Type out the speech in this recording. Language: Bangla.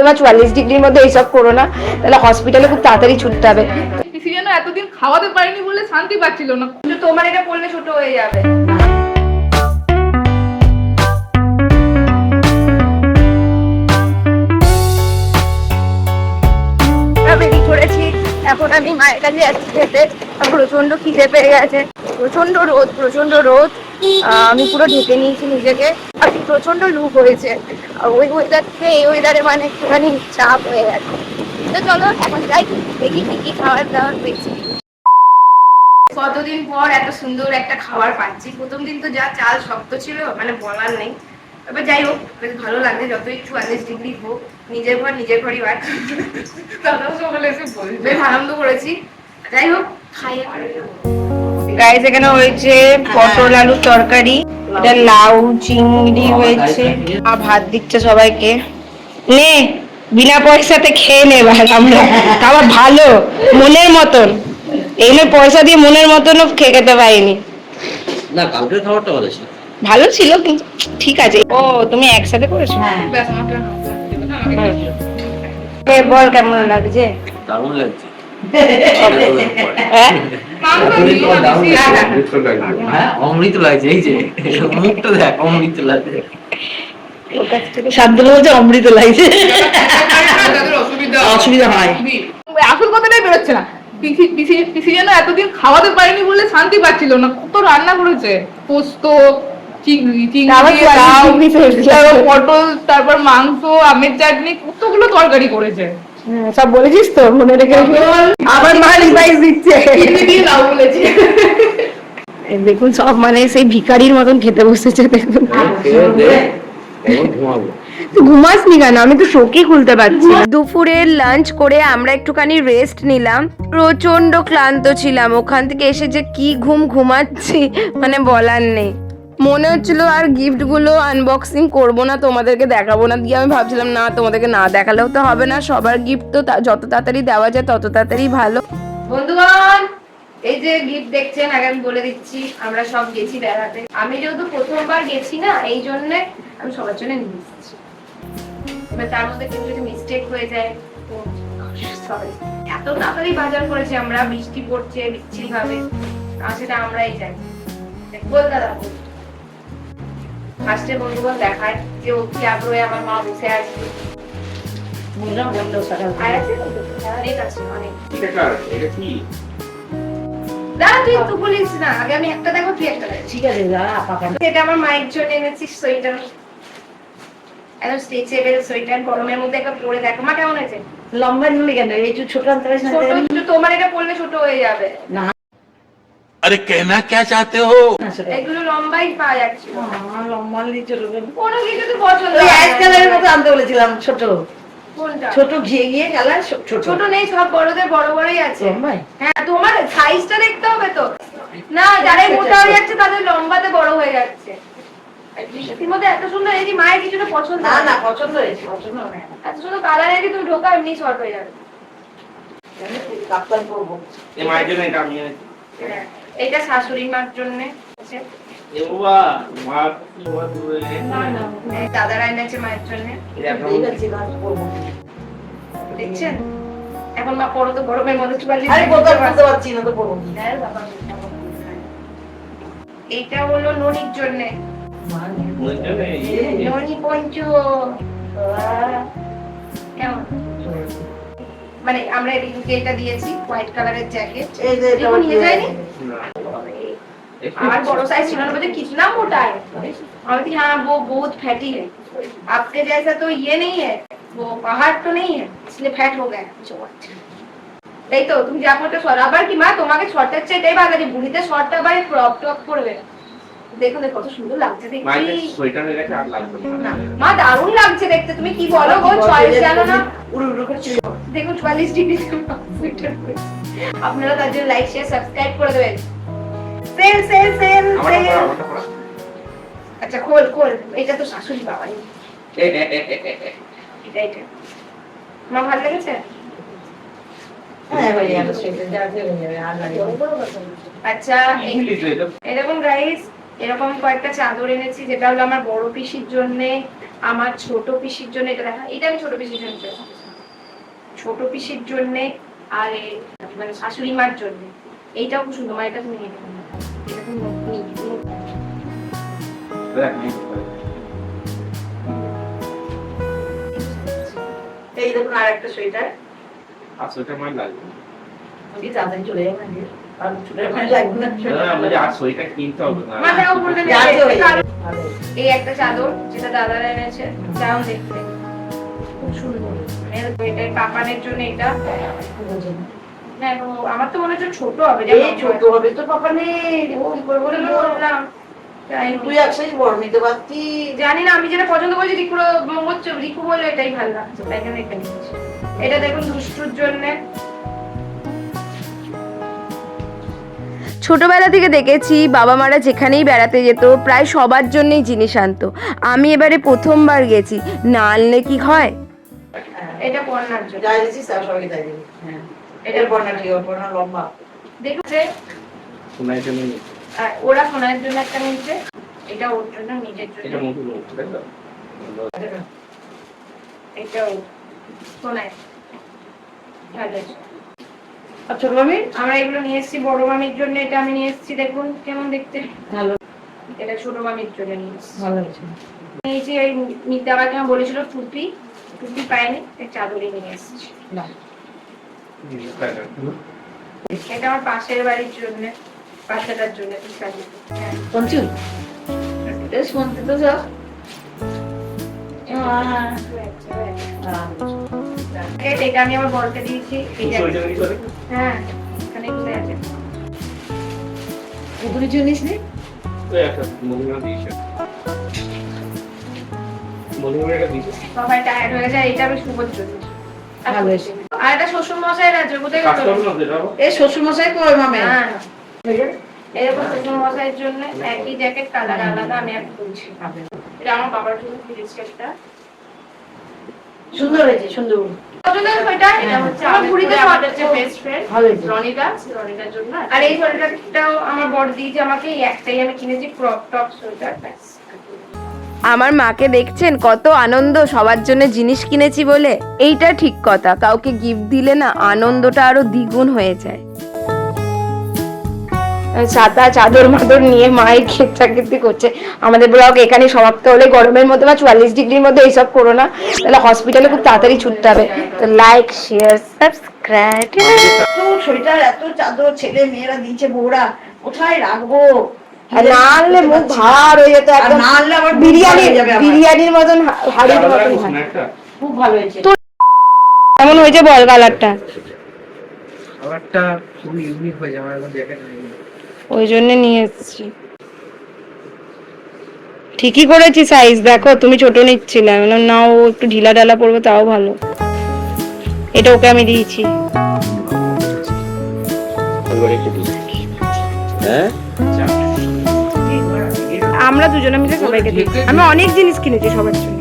তোমার 44 ডিগ্রির মধ্যে এইসব করো না, তাহলে হসপিটালে খুব তাড়াতাড়ি ছুটতে হবে। পিসি যেন এতদিন খাওয়াতে পারিনি বলে শান্তি পাচ্ছিল না। তোমার এটা পড়লে ছোট হয়ে যাবে। বেরিয়ে পড়েছি, এখন আমি মায়ের কাছে যাচ্ছি খেতে। প্রচন্ড খিদে পেয়ে গেছে, প্রচন্ড রোদ। আমি পুরো ঢেকে নিয়েছি নিজেকে, আর প্রচন্ড লু হয়েছে। ওই ওয়েদার থেকে এই ওয়েদারে মানে একটুখানি চাপ হয়ে গেছে। তো চলো এখন যাই, দেখি কি কি খাবার দাবার পেয়েছি। কতদিন পর এত সুন্দর একটা খাবার পাচ্ছি। প্রথম দিন তো যা চাল শক্ত ছিল মানে বলার নেই। তবে যাই হোক, বেশ ভালো লাগছে। যতই 44 ডিগ্রি হোক, নিজের ঘর নিজের পরিবার, বেশ আনন্দ করেছি। যাই হোক, খাই। গাইস, এখানে হয়েছে পটল আলুর তরকারি, এটা লাউ চিংড়ি হয়েছে, ভাত দিচ্ছে সবাইকে। নে, বিনা পয়সাতে খেয়ে নে ভাই। আমরা খাবার ভালো মনের মতন, এই নয় পয়সা দিয়ে মনের মতনও খেতে পাইনি। না, কালকের খাবারটা ভালো ছিল। ভালো ছিল কিন্তু ঠিক আছে। ও, তুমি একসাথে করেছো? বল কেমন লাগছে? দারুণ লাগছে। হ্যাঁ, অমৃত লাগছে। এই যে মুখটা দেখ, অমৃত লাগছে। সাদ্দুল বলছে অমৃত লাগছে। অসুবিধা হয়, আসল কথাটাই বেরোচ্ছে না। পিসি যেন এতদিন খাওয়াতে পারিনি বলে শান্তি পাচ্ছিল না। কত রান্না করেছে, পোস্ত, পটল, তারপর মাংস, আমের চাটনি, কতগুলো তরকারি করেছে। সব বলেছিস তো, মনে রেখে। আবার মা রিভাইজ দিচ্ছে। দেখুন সব মানে সেই ভিখারির মতন খেতে বসেছে। দেখুন ঘুমাসনি কেন? আমি তো চোখই খুলতে পারছি না। দুপুরের লাঞ্চ করে আমরা একটুখানি রেস্ট নিলাম। প্রচন্ড ক্লান্ত ছিলাম, ওখান থেকে এসে যে কি ঘুমাচ্ছি মানে বলার নেই। মনে হচ্ছিল আর গিফট গুলো আনবক্সিং করবো না, তোমাদেরকে দেখাবো না। দিয়ে আমি ভাবছিলাম না, তোমাদেরকে না দেখালেও তো হবে না। সবার গিফট তো যত তাড়াতাড়ি দেওয়া যায় তত তাড়াতাড়ি ভালো। বন্ধুগণ, এই যে গিফট দেখছেন, আগে আমি বলে দিচ্ছি, আমরা সব গেছি বেড়াতে। আমি যেহেতু প্রথমবার গেছি না, এই জন্য আমি সবার জন্য নিয়ে এসেছি। এবার তার মধ্যে কিন্তু যদি মিস্টেক হয়ে যায় তো সরি। এত তাড়াতাড়ি বাজার করেছি আমরা, বৃষ্টি পড়ছে বিচ্ছিরি ভাবে, আর সেটা আমরাই জানি। বল দাদা, ফার্স্টে বন্ধুগণ দেখায় যে ও কি আগ্রহে আমার মা বসে আছে। তুই তো বলিস না, আগে আমি একটা দেখো, তুই একটা দেখ। ঠিক আছে, এটা আমার মায়ের জন্য এনেছি সোয়েটার, একদম স্ট্রেচেবল সোয়েটার। গরমের মধ্যে একটা পরে দেখো। মা কেমন আছে? লম্বা নিলে কেন? এই ছোট আনতে ছোট, তোমার এটা পরলে ছোট হয়ে যাবে। না, আরে कहना क्या चाहते हो? এগুলো লম্বাই পাওয়া যাচ্ছে। লম্বা নিলে ছোট কোনো কিছু তো পছন্দ ওই এক কালারের মতো আনতে বলেছিলাম, ছোট কোনটা? ছোট ঘিয়ে গিয়ে কালার, ছোট ছোট নেই, সব বড়দের বড় বড়ই আছে। লম্বাই? হ্যাঁ, তোমার সাইজটা দেখতে হবে তো। না, যারাই মোটা হয়ে যাচ্ছে তাদের লম্বাতে বড় হয়ে যাচ্ছে। বৃষ্টির মধ্যে এত সুন্দর এই যে মায়ের কিছুটা পছন্দ। না না, পছন্দ হয়েছে, পছন্দ হবে। এত সুন্দর কালার আছে, তুমি ঢোকা এমনি শর্ট হয়ে যাবে। কাপ্তান করবো। এই মায়ের জন্য এটা আমি এনেছি। হ্যাঁ, এটা শাশুড়ি মার জন্য। এ বাবা, মা কি বাবা তুই? দাদারা এনেছে মায়ের জন্য। দেখছেন, এখন মা পড়ো তো, গরমের মধ্যে চুয়াল্লিশ। আরে বোতল করতে পারছি না তো, পড়বো কি? এইটা হলো ননির জন্য। ননি পঞ্চু কেমন মানে আমরা রিঙ্কে এটা দিয়েছি, হোয়াইট কালারের জ্যাকেট। এই যে এটা নিয়ে যায়নি আর বড় साइज ছিল না, বলে कितना मोटा है। और हाँ, वो बहुत फैटी है, आपके जैसा तो ये नहीं है, वो पहाड़ तो नहीं है, इसलिए फैट हो गया। এই তো তুমি যা করতে শর্ট, আবার কি মা তোমাকে শর্টের চেয়ে এটাই ভালো লাগে। বুড়িতে শর্টটা আবার ক্রপ টপ করবে। দেখো দেখো কত সুন্দর লাগছে দেখতে। মায়ের সোয়েটার রেখে আর লাগবে না মা, দারুণ লাগছে দেখতে। তুমি কি বলো গো, চয়েস জানো না। উড়ু উড়ু করে চলে যাবো। দেখুন 44 ডিগ্রি সুইটার পরেছে। আপনারা তার জন্য লাইক শেয়ার সাবস্ক্রাইব করে দেবেন। Sale sale sale sale. আচ্ছা খোল খোল, এটা তো শাশুড়ি বাবা। এটা এটা মা ভালো লেগেছে? হ্যাঁ, হয়ে গেল, সেটা যা হয়ে যাবে, আর লাগে। আচ্ছা, এরকম গাইস এরকম কয়েকটা চাদর এনেছি, যেটা হলো আমার বড় পিসির জন্য, আমার ছোট পিসির জন্য। এটা দেখা, এটা আমি ছোট পিসির জন্য এনেছি। ছোট পিসির জন্য আর মানে শাশুড়ি মার জন্য। এইটাও খুব সুন্দর, এটা তুমি নিয়ে নেবে। এটা তুমি এই দেখুন আর একটা সোয়েটার। আসলটা আমার লাগবে আমি তাড়াতাড়ি চলে যাবো নাকি? আর চুলের মানে লাগবে না। আমাদের আর শরীরটা কিনতে হবে না মাথাও বলতে নেই। যাতে হয়ে যাবে। ভালো। এই একটা চাদর যেটা দাদারা এনেছে, যাও দেখতে খুব সুন্দর। এটাই পাপানের জন্য এটা। না, আমার তো মনে হচ্ছে ছোট হবে। এই ছোট হবে তো পাপা নেই। কি করবো রে বল? বললাম তুই এক সাইজ বড় নিতে পারতি। জানি না, আমি যেটা পছন্দ করছি রিকু হচ্ছে, রিকু বললো এটাই ভালো লাগছে, তাই জন্য এটা নিয়েছি। এটা দেখুন দুষ্টুর জন্য। ছোটবেলা থেকে দেখেছি বাবা মারা যেখানেই বেড়াতে যেত প্রায় সবার জন্যই জিনিস আনতো। আমি এবারে প্রথমবার গেছি, না আনলে কি হয়। এটা পড়নার জন্য। যাই দিছিস তার সবাইকে যাই দিবি। হ্যাঁ। এটার পর না ঠিক হবে, পর না লম্বা। দেখছে শোনার জন্য ওরা সোনার জন্য একটা নিচ্ছে, এটা ওর জন্য, নিজের এটা জন্য। মুখে লোক তাই তো এটাও সোনায় ভালো আছে। আর ছোট মামি? আমরা এগুলো নিয়ে এসেছি বড় মামির জন্য। এটা আমি নিয়ে এসেছি, দেখুন কেমন দেখতে। ভালো। এটা ছোট মামির জন্য নিয়ে এসেছি। ভালো হয়েছে। নিয়েছি এই নিতে আমাকে বলেছিল টুপি, টুপি পাইনি, এই চাদরই নিয়ে এসেছি। না। এটা আমার পাশের বাড়ির জন্য, বাচ্চাটার জন্য। ঠিক আছে, হ্যাঁ। পঞ্চু? বেশ মন্ত্রী তো সব। এটা আমি আমার বরকে দিয়েছি। হ্যাঁ, এখানে ঘুরে আছে। এগুলি জিনিস নেই? সবাই টায়ার্ড হয়ে যায়, এটা আমি শুভর জন্য। ভালো হয়েছে। আর একটা শ্বশুর মশাইয়ের আছে, কোথায় গেল? এই শ্বশুর মশাই কই মামে? হ্যাঁ, এরকম শ্বশুর মশাইয়ের জন্য একই জ্যাকেট, কালার আলাদা। আমি একটা বলছি, এটা আমার বাবার জন্য কিনেছি একটা। সুন্দর হয়েছে, সুন্দর। পছন্দের সোয়েটার। এটা হচ্ছে আমার বুড়িতে আমাদের যে বেস্ট ফ্রেন্ড ভালো হয়েছে। রনিদার জন্য। আর এই সোয়েটারটাও আমার বড় দিয়েছে আমাকে, এই একটাই আমি কিনেছি, ক্রপ টপ সোয়েটার। আমার মাকে দেখছেন কত আনন্দ সবার জন্য জিনিস কিনেছি বলে। এইটা ঠিক কথা, কাউকে গিফট দিলে না আনন্দটা আরো দ্বিগুণ হয়ে যায়। ছাতা চাদর মাদর নিয়ে মায়ের খেচাখেচি করছে। আমাদের ব্লগ এখানে সমাপ্ত হলে, গরমের মধ্যে বা 44 ডিগ্রির মধ্যে এইসব করো না, তাহলে হসপিটালে খুব তাড়াতাড়ি ছুটতে হবে। তো লাইক, শেয়ার, সাবস্ক্রাইব। এত সোয়েটার, এত চাদর ছেলে মেয়েরা দিচ্ছে, বউরা কোথায় রাখবো? না আনলে মুখ ভার হয়ে যেত, আর একদম না আনলে আবার বিরিয়ানির মতন হাড়ির মতন হয়। খুব ভালো হয়েছে। কেমন হয়েছে বল কালারটা? খাবারটা খুবই ইউনিক হয়ে যায়, আমার এখন জ্যাকেট নেই। ওই জন্য নিয়ে এসেছি। ঠিকই করেছি সাইজ, দেখো তুমি ছোট নিচ্ছিলে, আমি বললাম না ও একটু ঢিলা ঢালা পড়বে, তাও ভালো। এটা ওকে আমি দিয়েছি। হ্যাঁ আমরা দুজনে মিলে সবাইকে দিয়েছি। আমি অনেক জিনিস কিনেছি সবার জন্য।